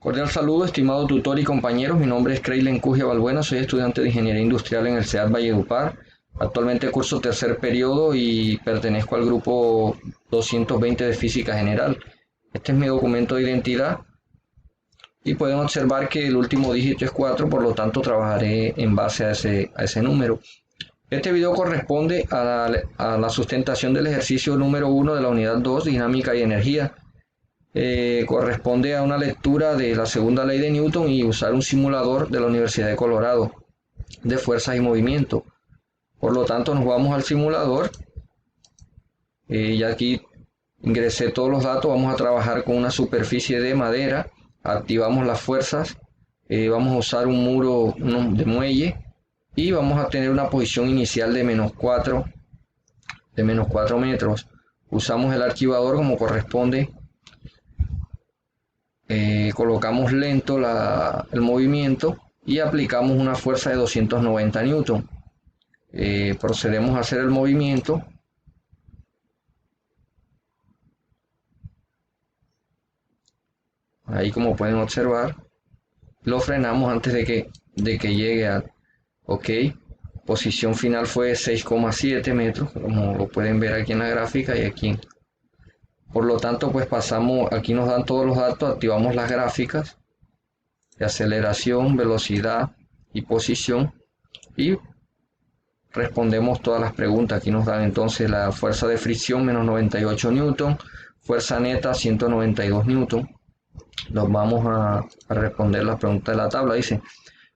Cordial saludo, estimado tutor y compañeros. Mi nombre es Creylen Cugia Balbuena, soy estudiante de Ingeniería Industrial en el CEAD Valledupar. Actualmente curso tercer periodo y pertenezco al grupo 220 de Física General. Este es mi documento de identidad y pueden observar que el último dígito es 4, por lo tanto trabajaré en base a ese número. Este video corresponde a la sustentación del ejercicio número 1 de la unidad 2, Dinámica y Energía. Corresponde a una lectura de la segunda ley de Newton y usar un simulador de la Universidad de Colorado de fuerzas y movimiento. Por lo tanto, nos vamos al simulador. Ya aquí ingresé todos los datos. Vamos a trabajar con una superficie de madera. Activamos las fuerzas. Vamos a usar un muro de muelle y vamos a tener una posición inicial de menos 4 metros. Usamos el archivador como corresponde. Colocamos lento el movimiento y aplicamos una fuerza de 290 newton. Procedemos a hacer el movimiento. Ahí, como pueden observar, lo frenamos antes de que llegue a OK. Posición final fue 6,7 metros, como lo pueden ver aquí en la gráfica y aquí. Por lo tanto, pues pasamos, aquí nos dan todos los datos, activamos las gráficas de aceleración, velocidad y posición y respondemos todas las preguntas. Aquí nos dan entonces la fuerza de fricción menos 98 newton, fuerza neta 192 newton. Nos vamos a responder las preguntas de la tabla. Dice,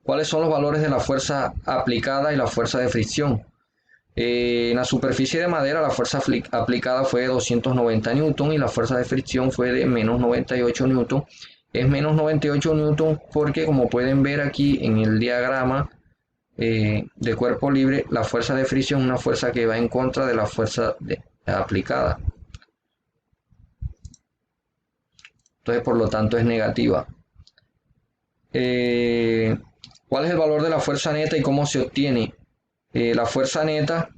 ¿cuáles son los valores de la fuerza aplicada y la fuerza de fricción? En la superficie de madera la fuerza aplicada fue de 290 newton y la fuerza de fricción fue de menos 98 newton. Es menos 98 newton porque, como pueden ver aquí en el diagrama de cuerpo libre, la fuerza de fricción es una fuerza que va en contra de la fuerza aplicada. Entonces, por lo tanto, es negativa. ¿Cuál es el valor de la fuerza neta y cómo se obtiene? La fuerza neta,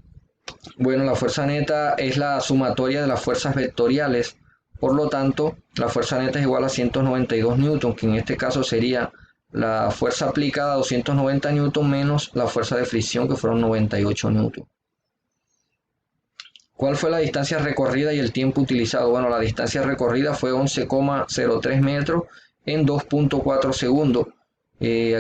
bueno, la fuerza neta es la sumatoria de las fuerzas vectoriales. Por lo tanto, la fuerza neta es igual a 192 newton, que en este caso sería la fuerza aplicada 290 newton menos la fuerza de fricción, que fueron 98 newton. ¿Cuál fue la distancia recorrida y el tiempo utilizado? Bueno, la distancia recorrida fue 11,03 metros en 2,4 segundos.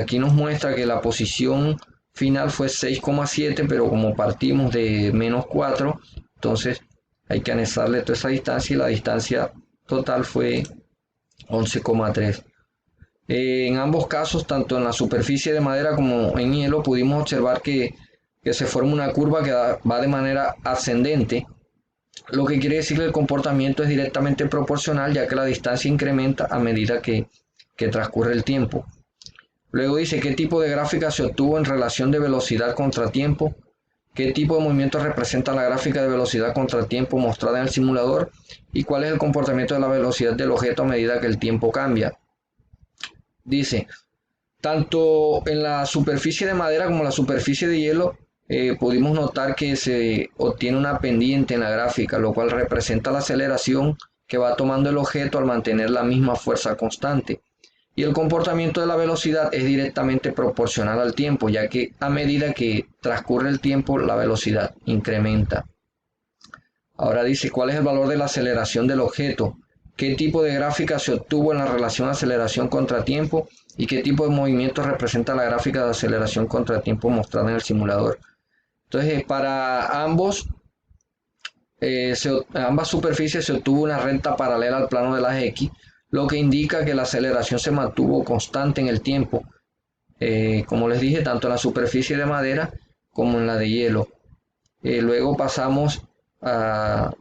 Aquí nos muestra que la posición final fue 6,7, pero como partimos de menos 4, entonces hay que anexarle toda esa distancia y la distancia total fue 11,3. En ambos casos, tanto en la superficie de madera como en hielo, pudimos observar que se forma una curva que va de manera ascendente, lo que quiere decir que el comportamiento es directamente proporcional, ya que la distancia incrementa a medida que transcurre el tiempo. Luego dice, ¿qué tipo de gráfica se obtuvo en relación de velocidad contra tiempo? ¿Qué tipo de movimiento representa la gráfica de velocidad contra tiempo mostrada en el simulador? ¿Y cuál es el comportamiento de la velocidad del objeto a medida que el tiempo cambia? Dice, tanto en la superficie de madera como en la superficie de hielo, pudimos notar que se obtiene una pendiente en la gráfica, lo cual representa la aceleración que va tomando el objeto al mantener la misma fuerza constante. Y el comportamiento de la velocidad es directamente proporcional al tiempo, ya que a medida que transcurre el tiempo, la velocidad incrementa. Ahora dice, ¿cuál es el valor de la aceleración del objeto? ¿Qué tipo de gráfica se obtuvo en la relación aceleración contra tiempo? ¿Y qué tipo de movimiento representa la gráfica de aceleración contra tiempo mostrada en el simulador? Entonces, para ambas superficies se obtuvo una recta paralela al plano de las X, lo que indica que la aceleración se mantuvo constante en el tiempo, como les dije, tanto en la superficie de madera como en la de hielo. Luego pasamos a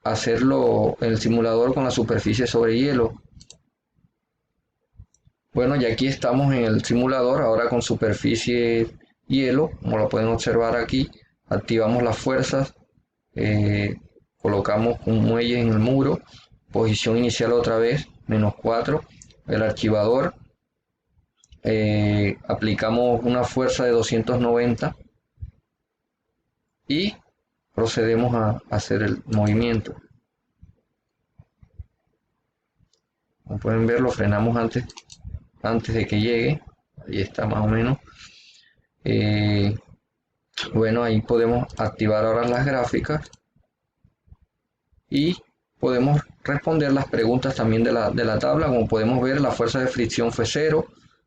hacerlo en el simulador con la superficie sobre hielo. Bueno, y aquí estamos en el simulador, ahora con superficie hielo, como lo pueden observar aquí. Activamos las fuerzas, colocamos un muelle en el muro, posición inicial otra vez, menos 4, el archivador, aplicamos una fuerza de 290 y procedemos a hacer el movimiento. Como pueden ver, lo frenamos antes de que llegue. Ahí está más o menos. Bueno, ahí podemos activar ahora las gráficas y podemos responder las preguntas también de la tabla. Como podemos ver, la fuerza de fricción fue 0,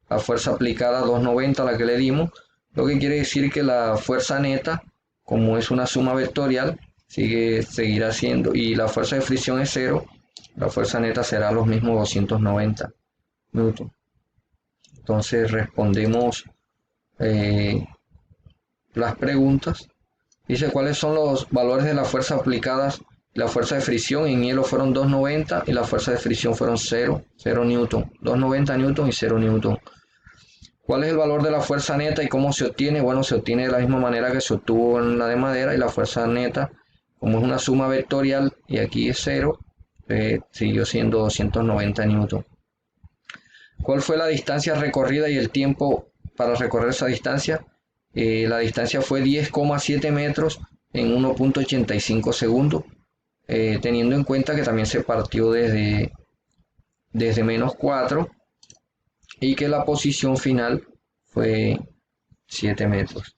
la fuerza aplicada 290, la que le dimos, lo que quiere decir que la fuerza neta, como es una suma vectorial, seguirá siendo, y la fuerza de fricción es 0, la fuerza neta será los mismos 290 newton. Entonces respondemos las preguntas. Dice cuáles son los valores de la fuerza aplicadas. La fuerza de fricción en hielo fueron 290 y la fuerza de fricción fueron 0 newton, 290 newton y 0 newton. ¿Cuál es el valor de la fuerza neta y cómo se obtiene? Bueno, se obtiene de la misma manera que se obtuvo en la de madera, y la fuerza neta, como es una suma vectorial y aquí es 0, siguió siendo 290 newton. ¿Cuál fue la distancia recorrida y el tiempo para recorrer esa distancia? La distancia fue 10,7 metros en 1.85 segundos, teniendo en cuenta que también se partió desde -4 y que la posición final fue 7 metros.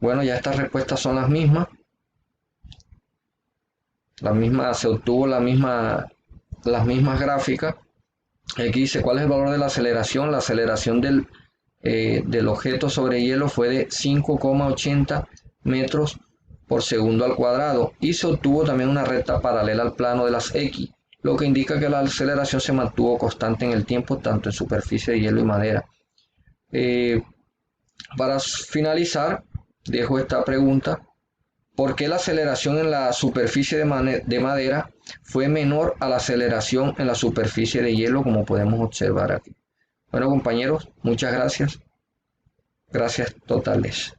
Bueno, ya estas respuestas son las mismas. Se obtuvo las mismas gráficas. Aquí dice cuál es el valor de la aceleración. La aceleración del objeto sobre hielo fue de 5,80 metros por segundo al cuadrado, y se obtuvo también una recta paralela al plano de las X, lo que indica que la aceleración se mantuvo constante en el tiempo, tanto en superficie de hielo y madera. Para finalizar, dejo esta pregunta: ¿por qué la aceleración en la superficie de madera fue menor a la aceleración en la superficie de hielo, como podemos observar aquí? Bueno, compañeros, muchas gracias. Gracias totales.